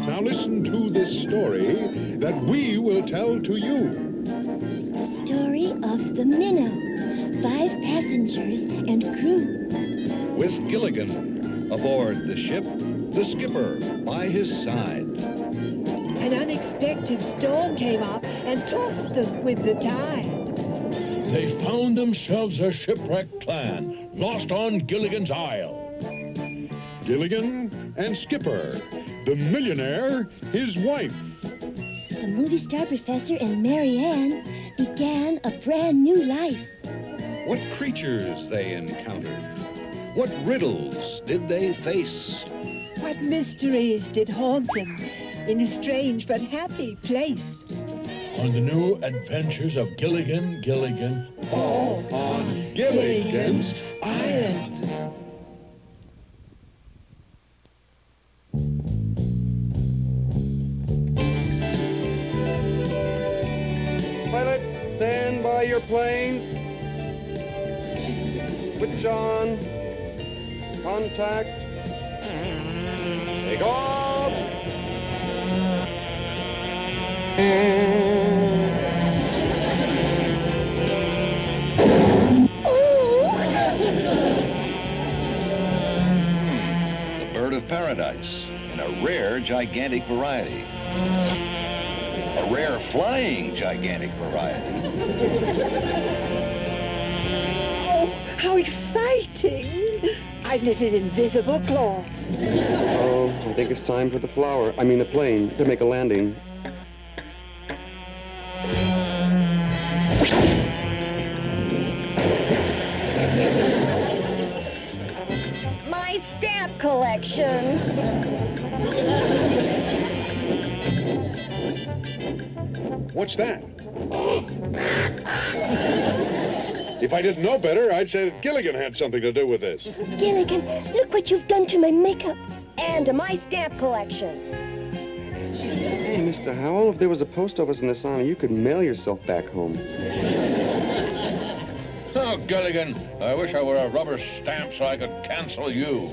Now listen to this story that we will tell to you. The story of the Minnow, 5 passengers and crew. With Gilligan aboard the ship, the skipper by his side. An unexpected storm came up and tossed them with the tide. They found themselves a shipwrecked clan, lost on Gilligan's Isle. Gilligan and Skipper, the millionaire, his wife. The movie star professor and Mary Ann began a brand new life. What creatures they encountered. What riddles did they face? What mysteries did haunt them in a strange but happy place? On the new adventures of Gilligan, All on Gilligan's Island. Pilots, stand by your planes. Switch on. Contact. Take off. The bird of paradise in a rare gigantic variety. A rare flying gigantic variety. Oh, how exciting! I've knitted invisible cloth. Oh, I think it's time for the plane, to make a landing. My stamp collection. What's that? If I didn't know better, I'd say that Gilligan had something to do with this. Gilligan, look what you've done to my makeup and to my stamp collection. Hey, Mr. Howell, if there was a post office in this island, you could mail yourself back home. Oh, Gilligan, I wish I were a rubber stamp so I could cancel you.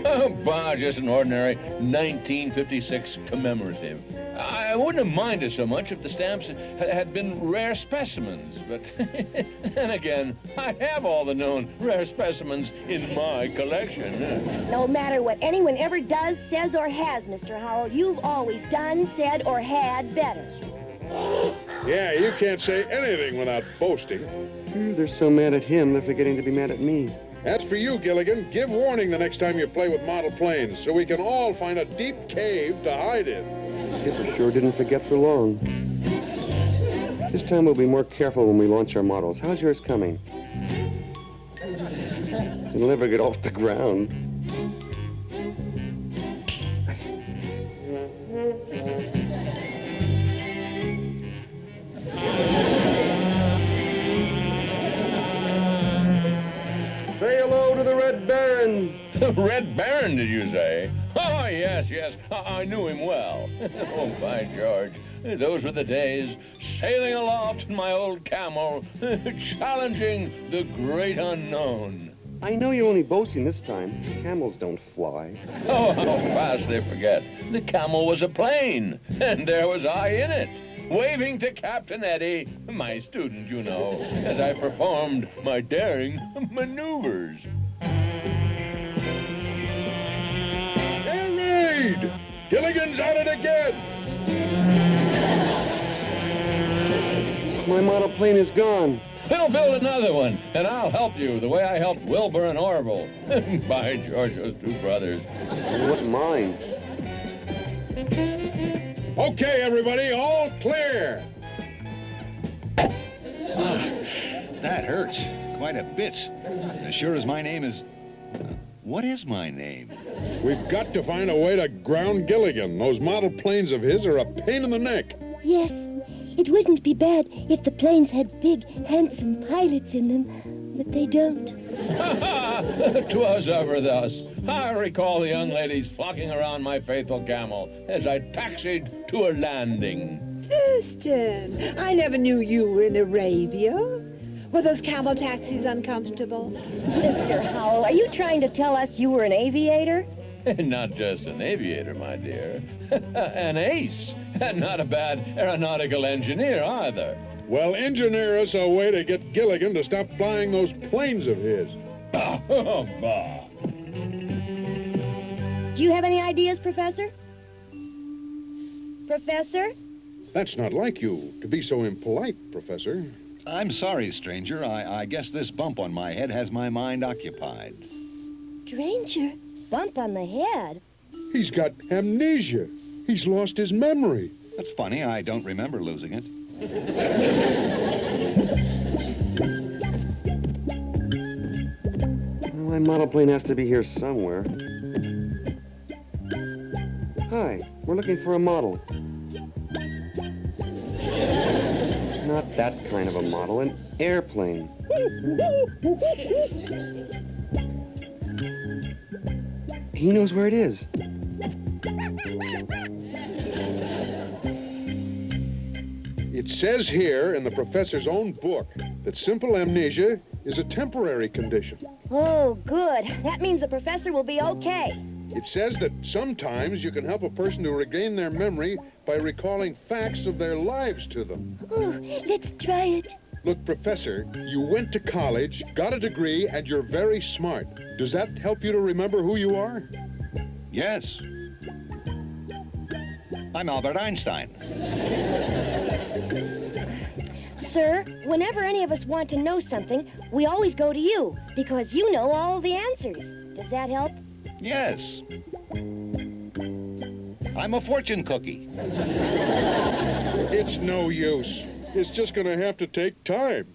Oh, bah, just an ordinary 1956 commemorative. I wouldn't have minded so much if the stamps had been rare specimens, but then again, I have all the known rare specimens in my collection. No matter what anyone ever does, says, or has, Mr. Howell, you've always done, said, or had better. Yeah, you can't say anything without boasting. They're so mad at him, they're forgetting to be mad at me. As for you, Gilligan, give warning the next time you play with model planes so we can all find a deep cave to hide in. Skipper sure didn't forget for long. This time we'll be more careful when we launch our models. How's yours coming? It'll never get off the ground. Say hello to the Red Baron. Red Baron, did you say? Oh, yes, I knew him well. Oh, by George, those were the days, sailing aloft in my old camel, challenging the great unknown. I know you're only boasting this time. Camels don't fly. Oh, how fast they forget. The camel was a plane, and there was I in it, waving to Captain Eddie, my student, you know, as I performed my daring maneuvers. Gilligan's at it again! My model plane is gone. We'll build another one, and I'll help you the way I helped Wilbur and Orville. By George, those two brothers. What mine? Okay, everybody, all clear! That hurts quite a bit. As sure as my name is... What is my name? We've got to find a way to ground Gilligan. Those model planes of his are a pain in the neck. Yes, it wouldn't be bad if the planes had big, handsome pilots in them, but they don't. 'Twas ever thus. I recall the young ladies flocking around my faithful camel as I taxied to a landing. Thurston, I never knew you were in Arabia. Were those camel taxis uncomfortable? Mr. Howell, are you trying to tell us you were an aviator? Not just an aviator, my dear. An ace. Not a bad aeronautical engineer, either. Well, engineer us a way to get Gilligan to stop flying those planes of his. Oh, bah. Do you have any ideas, Professor? Professor? That's not like you, to be so impolite, Professor. I'm sorry, stranger. I guess this bump on my head has my mind occupied. Stranger? Bump on the head? He's got amnesia. He's lost his memory. That's funny. I don't remember losing it. My model plane has to be here somewhere. Hi, we're looking for a model. Not that kind of a model, an airplane. He knows where it is. It says here in the professor's own book that simple amnesia is a temporary condition. Oh, good. That means the professor will be okay. It says that sometimes you can help a person to regain their memory by recalling facts of their lives to them. Oh, let's try it. Look, Professor, you went to college, got a degree, and you're very smart. Does that help you to remember who you are? Yes. I'm Albert Einstein. Sir, whenever any of us want to know something, we always go to you, because you know all the answers. Does that help? Yes. I'm a fortune cookie. It's no use. It's just going to have to take time.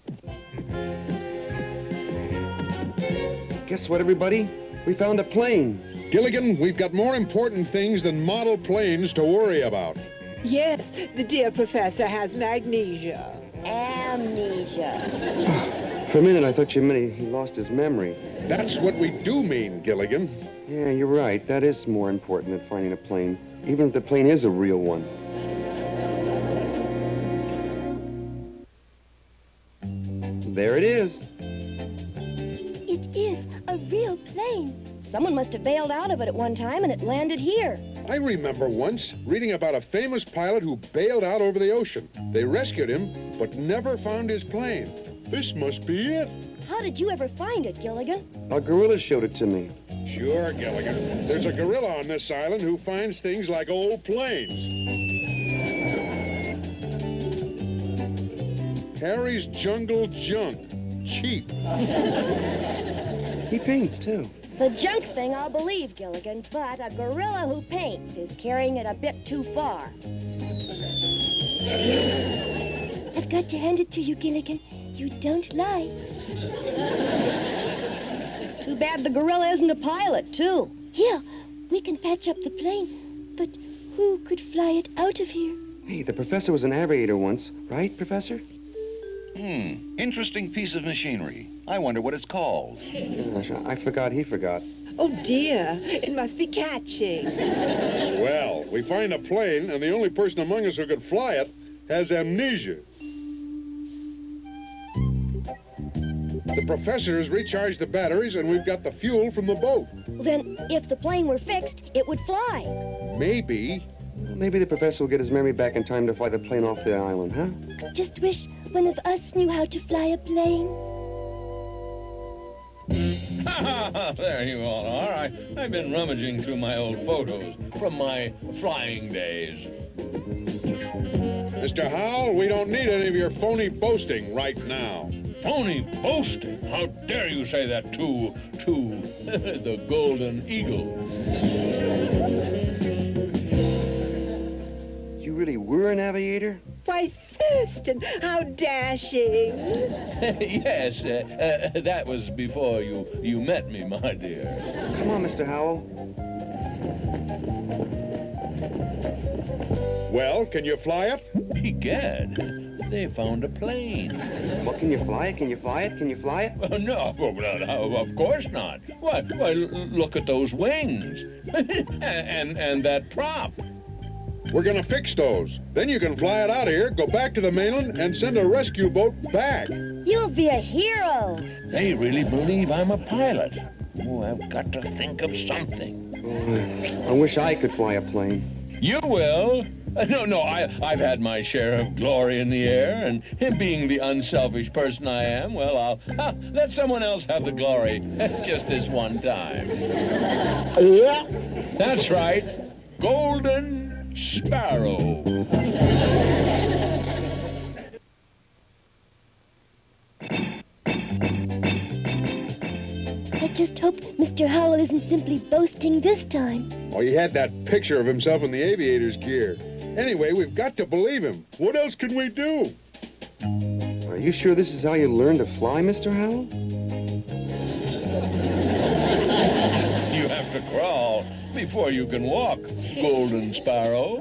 Guess what, everybody? We found a plane. Gilligan, we've got more important things than model planes to worry about. Yes, the dear professor has magnesia. Amnesia. For a minute, I thought you meant he lost his memory. That's what we do mean, Gilligan. Yeah, you're right. That is more important than finding a plane, even if the plane is a real one. There it is. It is a real plane. Someone must have bailed out of it at one time and it landed here. I remember once reading about a famous pilot who bailed out over the ocean. They rescued him, but never found his plane. This must be it. How did you ever find it, Gilligan? A gorilla showed it to me. Sure, Gilligan. There's a gorilla on this island who finds things like old planes. Harry's Jungle Junk. Cheap. He paints, too. The junk thing I'll believe, Gilligan, but a gorilla who paints is carrying it a bit too far. I've got to hand it to you, Gilligan. You don't lie. Too bad the gorilla isn't a pilot, too. Here, we can patch up the plane, but who could fly it out of here? Hey, the professor was an aviator once, right, Professor? Interesting piece of machinery. I wonder what it's called. Gosh, I forgot he forgot. Oh, dear. It must be catching. Well, we find a plane, and the only person among us who could fly it has amnesia. The professor has recharged the batteries, and we've got the fuel from the boat. Then, if the plane were fixed, it would fly. Maybe. Maybe the professor will get his memory back in time to fly the plane off the island, huh? Just wish one of us knew how to fly a plane. There you all are. I've been rummaging through my old photos from my flying days. Mr. Howell, we don't need any of your phony boasting right now. Phony boasting? How dare you say that to the Golden Eagle? You really were an aviator? Why, Thurston, how dashing. Yes, that was before you met me, my dear. Come on, Mr. Howell. Well, can you fly it? Egad, they found a plane. Well, can you fly it? Can you fly it? Can you fly it? No, of course not. Why, look at those wings. and that prop. We're gonna fix those. Then you can fly it out of here, go back to the mainland, and send a rescue boat back. You'll be a hero. They really believe I'm a pilot. Oh, I've got to think of something. I wish I could fly a plane. You will. No, I've had my share of glory in the air, and being the unselfish person I am, well, I'll let someone else have the glory just this one time. That's right, Golden Sparrow. I just hope Mr. Howell isn't simply boasting this time. Oh, he had that picture of himself in the aviator's gear. Anyway, we've got to believe him. What else can we do? Are you sure this is how you learn to fly, Mr. Howell? You have to crawl before you can walk, Golden Sparrow.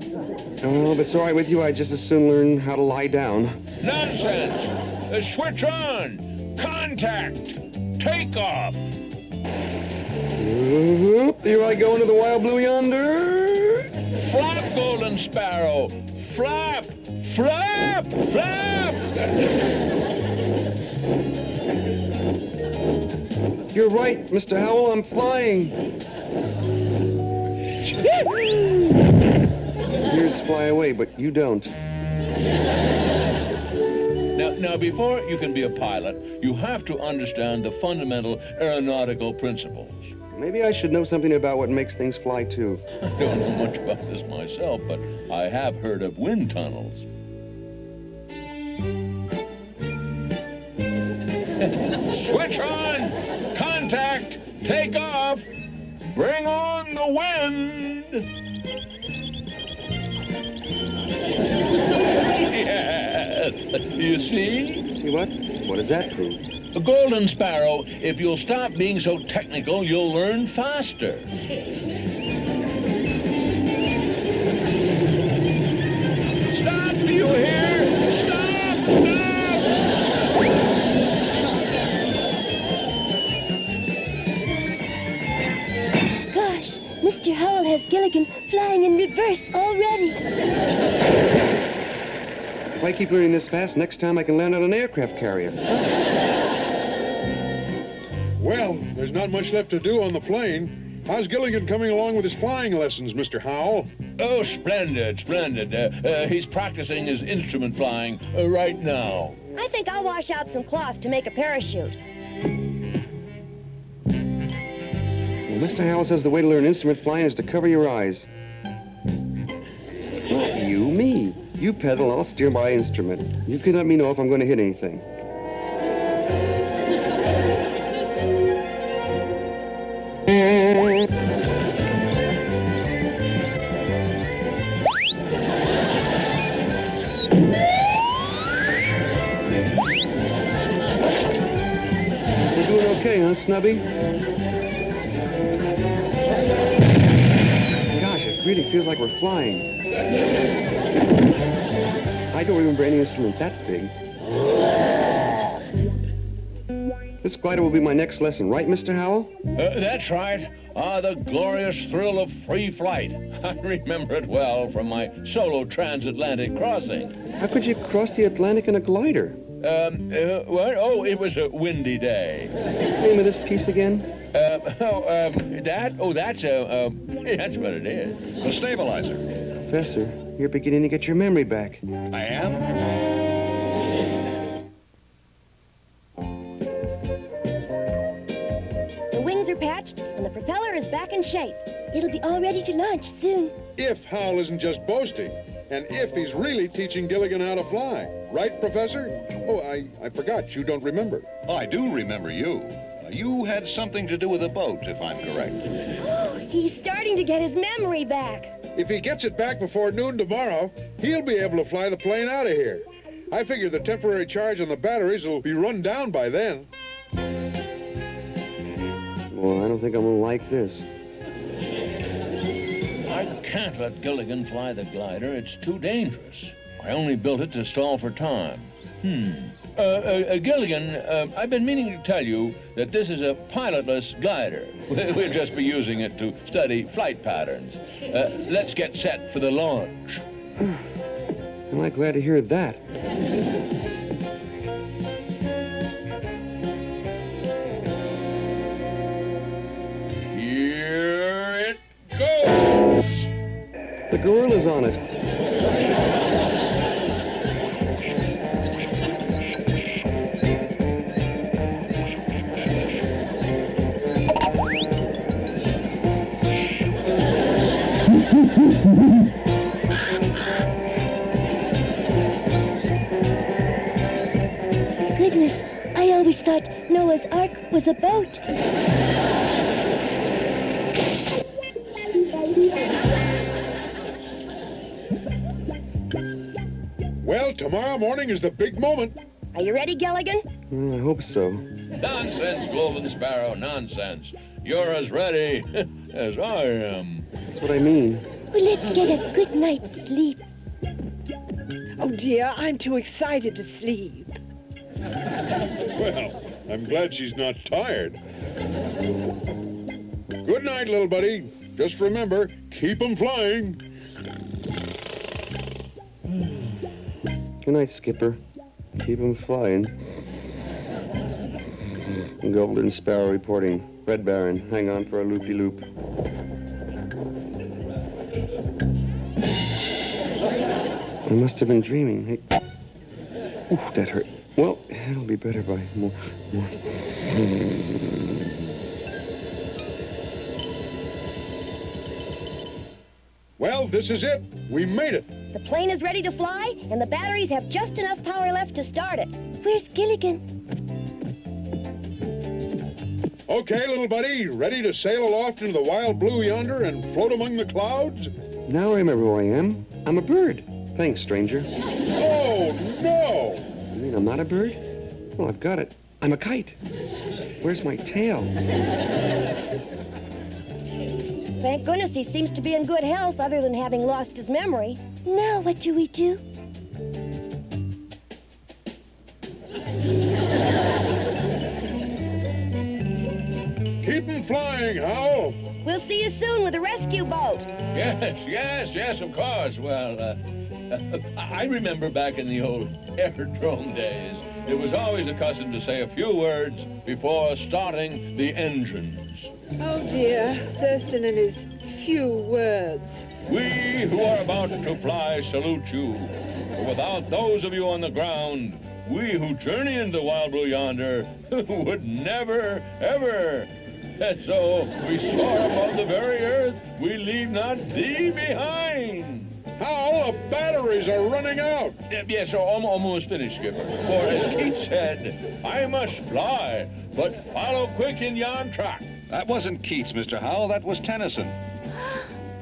Oh, if it's all right with you, I'd just as soon learn how to lie down. Nonsense! Switch on! Contact! Take off! Here I go into the wild blue yonder. Flap, Golden Sparrow! Flap! Flap! Flap! You're right, Mr. Howell, I'm flying. Yours fly away, but you don't. Now, before you can be a pilot, you have to understand the fundamental aeronautical principles. Maybe I should know something about what makes things fly, too. I don't know much about this myself, but I have heard of wind tunnels. Switch on! Contact! Take off! Bring on the wind! Yes! You see? See what? What does that prove? A Golden Sparrow, if you'll stop being so technical, you'll learn faster. Stop! Do you hear? Stop! Stop! Gosh, Mr. Howell has Gilligan flying in reverse already. If I keep learning this fast, next time I can land on an aircraft carrier. Well, there's not much left to do on the plane. How's Gilligan coming along with his flying lessons, Mr. Howell? Oh, splendid, splendid. He's practicing his instrument flying right now. I think I'll wash out some cloth to make a parachute. Well, Mr. Howell says the way to learn instrument flying is to cover your eyes. Not you, me. You pedal, I'll steer my instrument. You can let me know if I'm going to hit anything. We're doing okay, huh, Snubby? Gosh, it really feels like we're flying. I don't remember any instrument that big. This glider will be my next lesson, right, Mr. Howell? That's right. The glorious thrill of free flight. I remember it well from my solo transatlantic crossing. How could you cross the Atlantic in a glider? What? Oh, it was a windy day. Name of this piece again? That's what it is. The stabilizer. Professor, you're beginning to get your memory back. I am? The wings are patched, and the propeller is back in shape. It'll be all ready to launch soon. If Howell isn't just boasting, and if he's really teaching Gilligan how to fly. Right, Professor? Oh, I forgot. You don't remember. Oh, I do remember you. You had something to do with a boat, if I'm correct. He's starting to get his memory back. If he gets it back before noon tomorrow, he'll be able to fly the plane out of here. I figure the temporary charge on the batteries will be run down by then. Well, I don't think I'm going to like this. I can't let Gilligan fly the glider. It's too dangerous. I only built it to stall for time. Gilligan, I've been meaning to tell you that this is a pilotless glider. We'll just be using it to study flight patterns. Let's get set for the launch. Am I glad to hear that? Here it gorillas on it. Goodness, I always thought Noah's Ark was a boat. Well, tomorrow morning is the big moment. Are you ready, Gilligan? Well, I hope so. Nonsense, Cloven Sparrow, nonsense. You're as ready as I am. That's what I mean. Well, let's get a good night's sleep. Oh, dear, I'm too excited to sleep. Well, I'm glad she's not tired. Good night, little buddy. Just remember, keep 'em flying. Good night, Skipper. Keep 'em flying. Golden Sparrow reporting. Red Baron, hang on for a loopy-loop. I must have been dreaming. Hey. Oof, that hurt. Well, it'll be better by more. Well, this is it. We made it. The plane is ready to fly, and the batteries have just enough power left to start it. Where's Gilligan? Okay, little buddy, ready to sail aloft into the wild blue yonder and float among the clouds? Now I remember who I am. I'm a bird. Thanks, stranger. Oh, no! You mean I'm not a bird? Well, I've got it. I'm a kite. Where's my tail? Thank goodness he seems to be in good health other than having lost his memory. Now what do we do? Keep 'em flying, Hal. We'll see you soon with a rescue boat. Yes, of course. Well, I remember back in the old aerodrome days, it was always a custom to say a few words before starting the engines. Oh, dear, Thurston and his few words. We who are about to fly salute you. For without those of you on the ground, we who journey into the wild blue yonder would never, ever. And so we soar above the very earth, we leave not thee behind. Hal, the batteries are running out. Yes, so almost finished, Skipper. For as Keats said, I must fly, but follow quick in yon track. That wasn't Keats, Mr. Howell. That was Tennyson.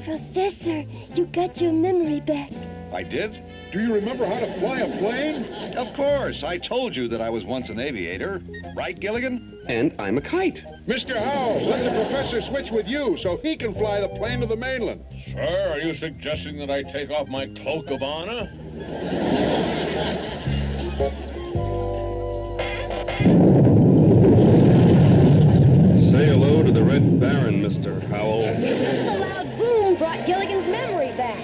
Professor, you got your memory back. I did? Do you remember how to fly a plane? Of course. I told you that I was once an aviator. Right, Gilligan? And I'm a kite. Mr. Howell, let the professor switch with you so he can fly the plane to the mainland. Sir, are you suggesting that I take off my cloak of honor? Say hello to the Red Baron, Mr. Howell. The loud boom brought Gilligan's memory back.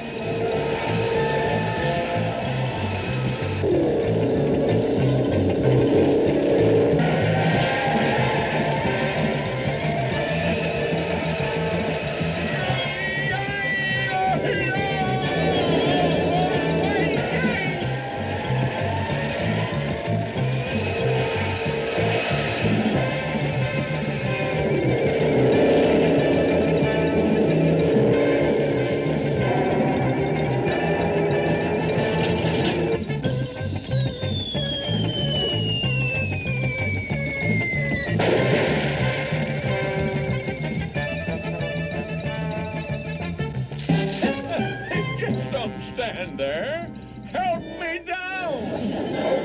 Stand there. Help me down.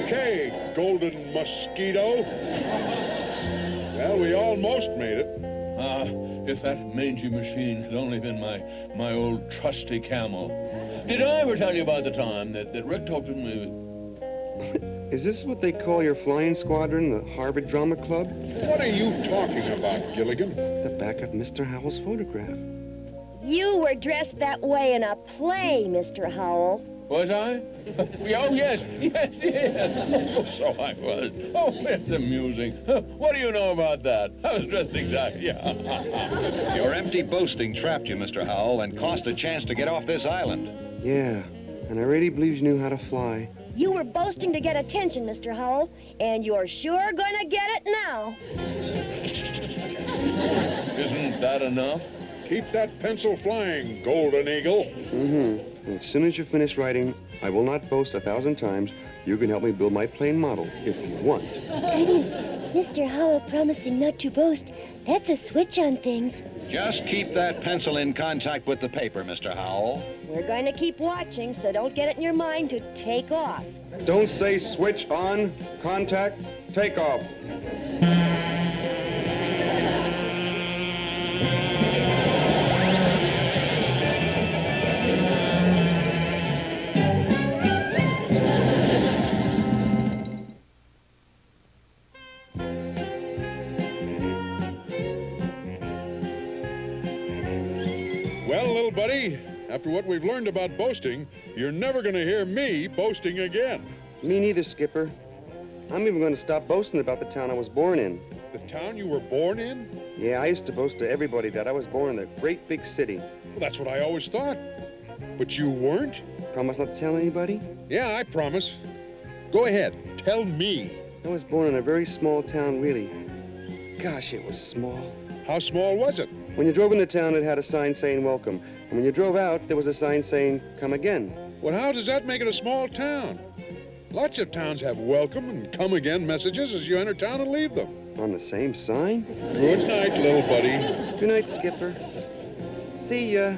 Okay, golden mosquito. Well, we almost made it. If that mangy machine had only been my old trusty camel. Did I ever tell you about the time that Rick talked to me? Is this what they call your flying squadron, the Harvard Drama Club? What are you talking about, Gilligan? The back of Mr. Howell's photograph. You were dressed that way in a play, Mr. Howell. Was I? Oh, yes. Oh, so I was. Oh, it's amusing. What do you know about that? I was dressed exactly. Yeah. Your empty boasting trapped you, Mr. Howell, and cost a chance to get off this island. Yeah, and I really believe you knew how to fly. You were boasting to get attention, Mr. Howell, and you're sure gonna get it now. Isn't that enough? Keep that pencil flying, Golden Eagle. Mm-hmm. As soon as you finish writing, I will not boast 1,000 times. You can help me build my plane model, if you want. Mr. Howell promising not to boast. That's a switch on things. Just keep that pencil in contact with the paper, Mr. Howell. We're going to keep watching, so don't get it in your mind to take off. Don't say switch on, contact, take off. Well, little buddy, after what we've learned about boasting, you're never going to hear me boasting again. Me neither, Skipper. I'm even going to stop boasting about the town I was born in. The town you were born in? Yeah, I used to boast to everybody that I was born in a great big city. Well, that's what I always thought. But you weren't? Promise not to tell anybody? Yeah, I promise. Go ahead, tell me. I was born in a very small town, really. Gosh, it was small. How small was it? When you drove into town, it had a sign saying welcome. And when you drove out, there was a sign saying, come again. Well, how does that make it a small town? Lots of towns have welcome and come again messages as you enter town and leave them. On the same sign? Good night, little buddy. Good night, Skipper. See ya.